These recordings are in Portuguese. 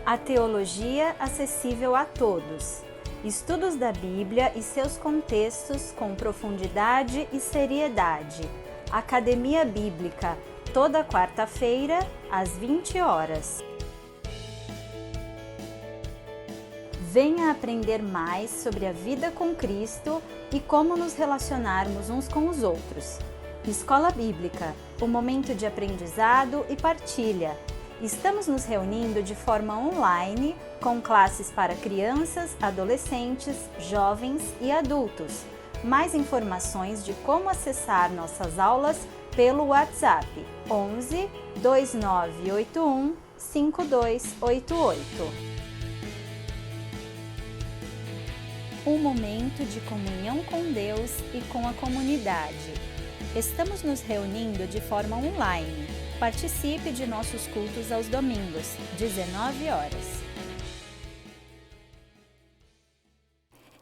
A teologia acessível a todos. Estudos da Bíblia e seus contextos com profundidade e seriedade. Academia Bíblica, toda quarta-feira, às 20 horas. Venha aprender mais sobre a vida com Cristo e como nos relacionarmos uns com os outros. Escola Bíblica, um momento de aprendizado e partilha. Estamos nos reunindo de forma online, com classes para crianças, adolescentes, jovens e adultos. Mais informações de como acessar nossas aulas pelo WhatsApp 11 2981 5288. Um momento de comunhão com Deus e com a comunidade. Estamos nos reunindo de forma online. Participe de nossos cultos aos domingos, 19 horas.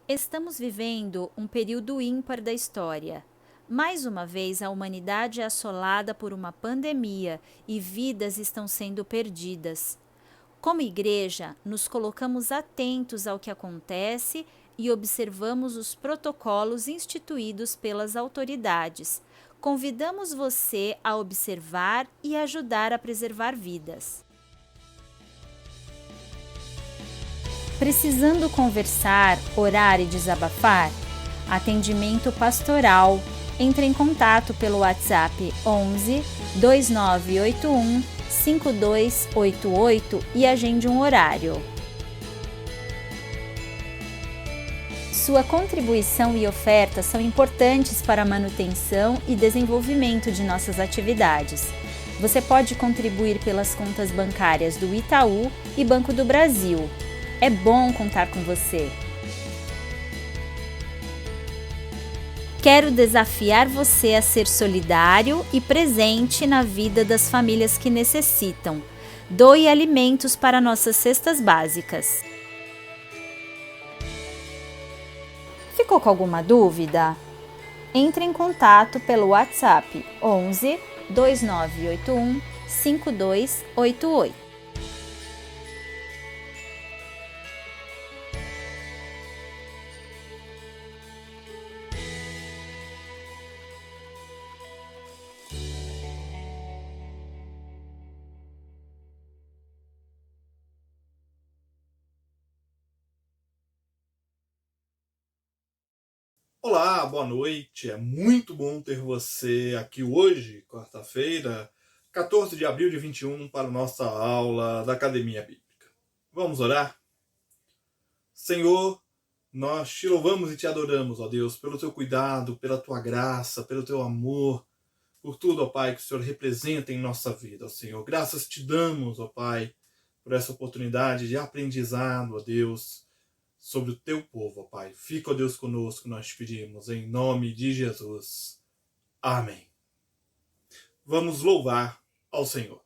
Estamos vivendo um período ímpar da história. Mais uma vez, a humanidade é assolada por uma pandemia e vidas estão sendo perdidas. Como igreja, nos colocamos atentos ao que acontece e observamos os protocolos instituídos pelas autoridades. Convidamos você a observar e ajudar a preservar vidas. Precisando conversar, orar e desabafar? Atendimento pastoral. Entre em contato pelo WhatsApp 11 2981 5288 e agende um horário. Sua contribuição e oferta são importantes para a manutenção e desenvolvimento de nossas atividades. Você pode contribuir pelas contas bancárias do Itaú e Banco do Brasil. É bom contar com você. Quero desafiar você a ser solidário e presente na vida das famílias que necessitam. Doe alimentos para nossas cestas básicas. Ficou com alguma dúvida? Entre em contato pelo WhatsApp 11 2981 5288. Olá, boa noite. É muito bom ter você aqui hoje, quarta-feira, 14 de abril de 21, para a nossa aula da Academia Bíblica. Vamos orar? Senhor, nós te louvamos e te adoramos, ó Deus, pelo teu cuidado, pela tua graça, pelo teu amor, por tudo, ó Pai, que o Senhor representa em nossa vida, ó Senhor. Graças te damos, ó Pai, por essa oportunidade de aprendizado, ó Deus, sobre o teu povo, ó Pai. Fica, ó Deus, conosco, nós te pedimos, em nome de Jesus. Amém. Vamos louvar ao Senhor.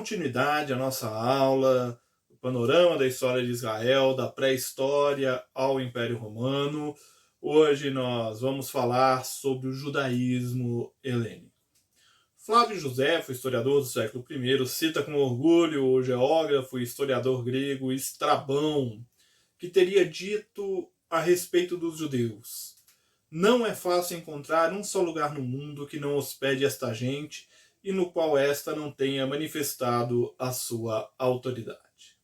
continuidade à nossa aula, o panorama da história de Israel, da pré-história ao Império Romano. Hoje nós vamos falar sobre o judaísmo helênico. Flávio Josefo, historiador do século I, cita com orgulho o geógrafo e historiador grego Estrabão, que teria dito a respeito dos judeus: não é fácil encontrar um só lugar no mundo que não hospede esta gente e no qual esta não tenha manifestado a sua autoridade.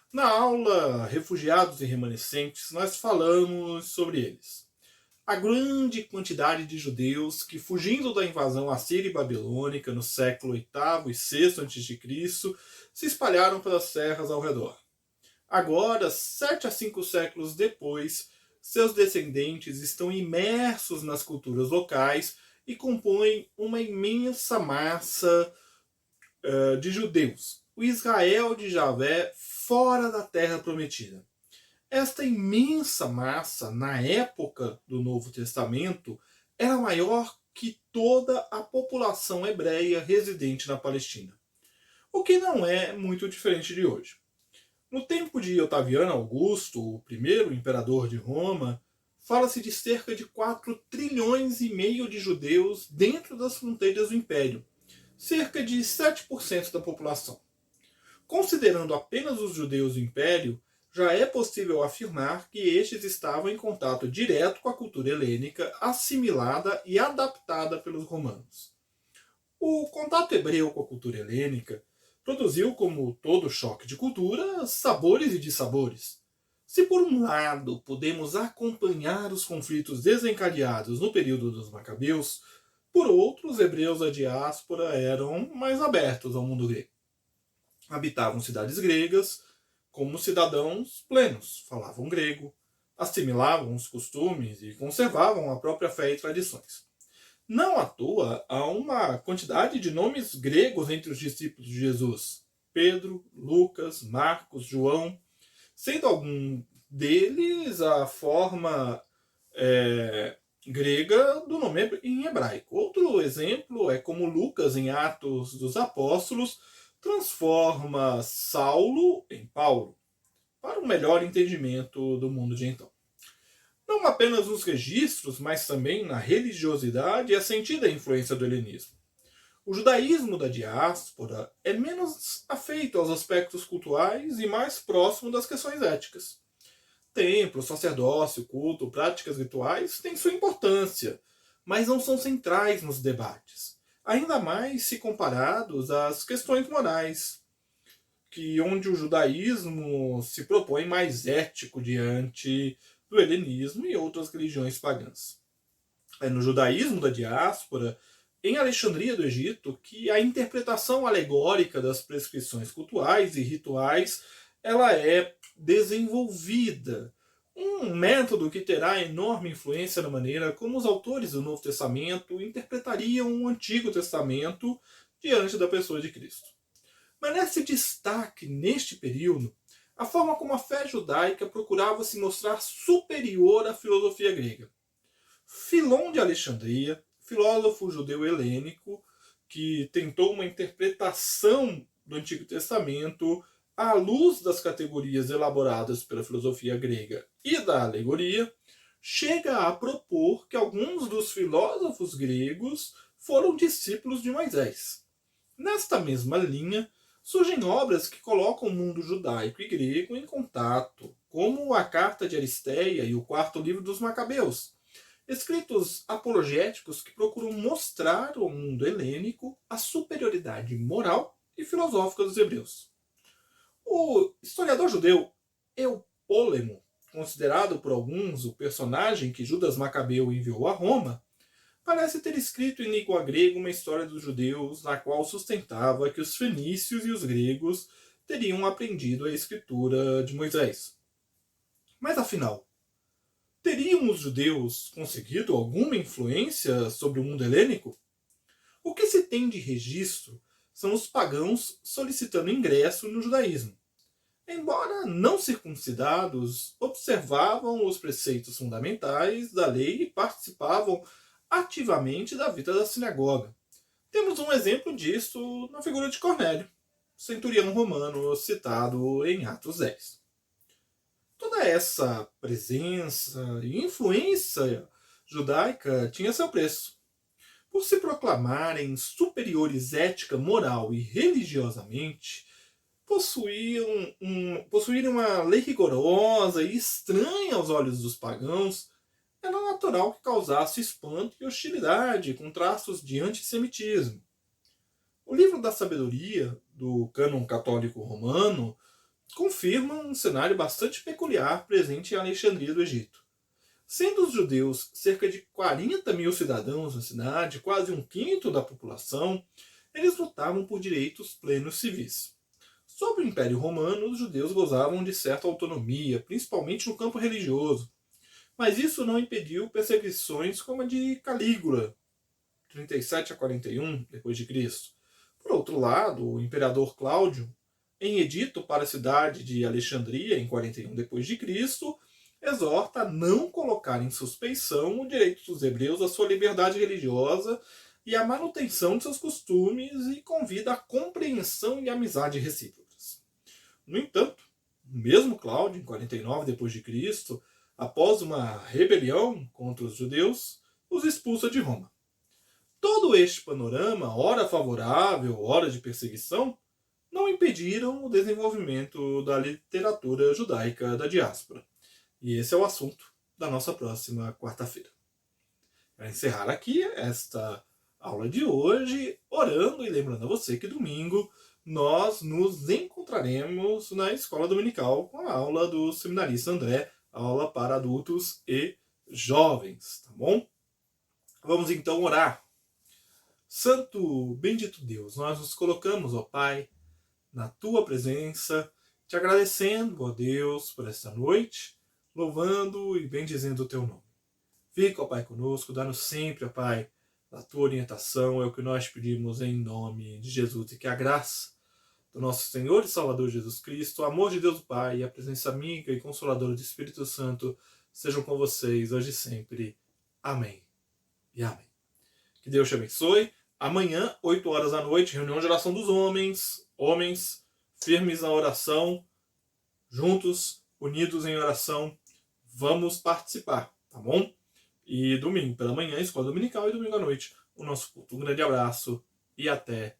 Na aula Refugiados e Remanescentes, nós falamos sobre eles. A grande quantidade de judeus que, fugindo da invasão assíria e babilônica no século VIII e VI a.C., se espalharam pelas serras ao redor. Agora, 7 a 5 séculos depois, seus descendentes estão imersos nas culturas locais e compõem uma imensa massa de judeus, o Israel de Javé fora da Terra Prometida. Esta imensa massa, na época do Novo Testamento, era maior que toda a população hebreia residente na Palestina, o que não é muito diferente de hoje. No tempo de Otaviano Augusto, o primeiro imperador de Roma, fala-se de cerca de 4 trilhões e meio de judeus dentro das fronteiras do Império, cerca de 7% da população. Considerando apenas os judeus do Império, já é possível afirmar que estes estavam em contato direto com a cultura helênica, assimilada e adaptada pelos romanos. O contato hebreu com a cultura helênica produziu, como todo choque de cultura, sabores e dissabores. Se por um lado podemos acompanhar os conflitos desencadeados no período dos Macabeus, por outro, os hebreus da diáspora eram mais abertos ao mundo grego. Habitavam cidades gregas como cidadãos plenos, falavam grego, assimilavam os costumes e conservavam a própria fé e tradições. Não à toa, há uma quantidade de nomes gregos entre os discípulos de Jesus: Pedro, Lucas, Marcos, João, sendo algum deles a forma grega do nome em hebraico. Outro exemplo é como Lucas, em Atos dos Apóstolos, transforma Saulo em Paulo, para um melhor entendimento do mundo de então. Não apenas nos registros, mas também na religiosidade é sentida a influência do helenismo. O judaísmo da diáspora é menos afeito aos aspectos culturais e mais próximo das questões éticas. Templo, sacerdócio, culto, práticas rituais têm sua importância, mas não são centrais nos debates, ainda mais se comparados às questões morais, onde o judaísmo se propõe mais ético diante do helenismo e outras religiões pagãs. É no judaísmo da diáspora, em Alexandria do Egito, que a interpretação alegórica das prescrições cultuais e rituais ela é desenvolvida. Um método que terá enorme influência na maneira como os autores do Novo Testamento interpretariam o Antigo Testamento diante da pessoa de Cristo. Merece destaque neste período a forma como a fé judaica procurava se mostrar superior à filosofia grega. Filon de Alexandria, filósofo judeu helênico, que tentou uma interpretação do Antigo Testamento à luz das categorias elaboradas pela filosofia grega e da alegoria, chega a propor que alguns dos filósofos gregos foram discípulos de Moisés. Nesta mesma linha, surgem obras que colocam o mundo judaico e grego em contato, como a Carta de Aristeia e o Quarto Livro dos Macabeus, escritos apologéticos que procuram mostrar ao mundo helênico a superioridade moral e filosófica dos hebreus. O historiador judeu Eupólemo, considerado por alguns o personagem que Judas Macabeu enviou a Roma, parece ter escrito em língua grega uma história dos judeus na qual sustentava que os fenícios e os gregos teriam aprendido a escritura de Moisés. Mas afinal, teriam os judeus conseguido alguma influência sobre o mundo helênico? O que se tem de registro são os pagãos solicitando ingresso no judaísmo. Embora não circuncidados, observavam os preceitos fundamentais da lei e participavam ativamente da vida da sinagoga. Temos um exemplo disso na figura de Cornélio. centurião romano citado em Atos 10. Toda essa presença e influência judaica tinha seu preço. Por se proclamarem superiores ética, moral e religiosamente, possuírem uma lei rigorosa e estranha aos olhos dos pagãos, era natural que causasse espanto e hostilidade, com traços de antissemitismo. O livro da sabedoria, do cânon católico romano, confirma um cenário bastante peculiar presente em Alexandria do Egito. Sendo os judeus cerca de 40 mil cidadãos na cidade, quase um quinto da população, eles lutavam por direitos plenos civis. Sob o Império Romano, os judeus gozavam de certa autonomia, principalmente no campo religioso. Mas isso não impediu perseguições como a de Calígula, 37 a 41 d.C. Por outro lado, o imperador Cláudio, em edito para a cidade de Alexandria, em 41 d.C., exorta a não colocar em suspeição o direito dos hebreus à sua liberdade religiosa e à manutenção de seus costumes e convida à compreensão e amizade recíprocas. No entanto, o mesmo Cláudio, em 49 d.C., após uma rebelião contra os judeus, os expulsa de Roma. Todo este panorama, ora favorável, ora de perseguição, não impediram o desenvolvimento da literatura judaica da diáspora. E esse é o assunto da nossa próxima quarta-feira. Para encerrar aqui esta aula de hoje, orando e lembrando a você que domingo nós nos encontraremos na escola dominical com a aula do seminarista André, aula para adultos e jovens, tá bom? Vamos então orar. Santo, bendito Deus, nós nos colocamos, ó Pai, na Tua presença, te agradecendo, ó Deus, por esta noite, louvando e bendizendo o Teu nome. Fica, ó Pai, conosco, dá-nos sempre, ó Pai, a Tua orientação, é o que nós pedimos em nome de Jesus, e que a graça do nosso Senhor e Salvador Jesus Cristo, o amor de Deus o Pai e a presença amiga e consoladora do Espírito Santo sejam com vocês hoje e sempre. Amém e amém. Que Deus te abençoe. Amanhã, 8 horas da noite, reunião de oração dos homens, firmes na oração, juntos, unidos em oração, vamos participar, tá bom? E domingo pela manhã, escola dominical, e domingo à noite, o nosso culto. Um grande abraço e até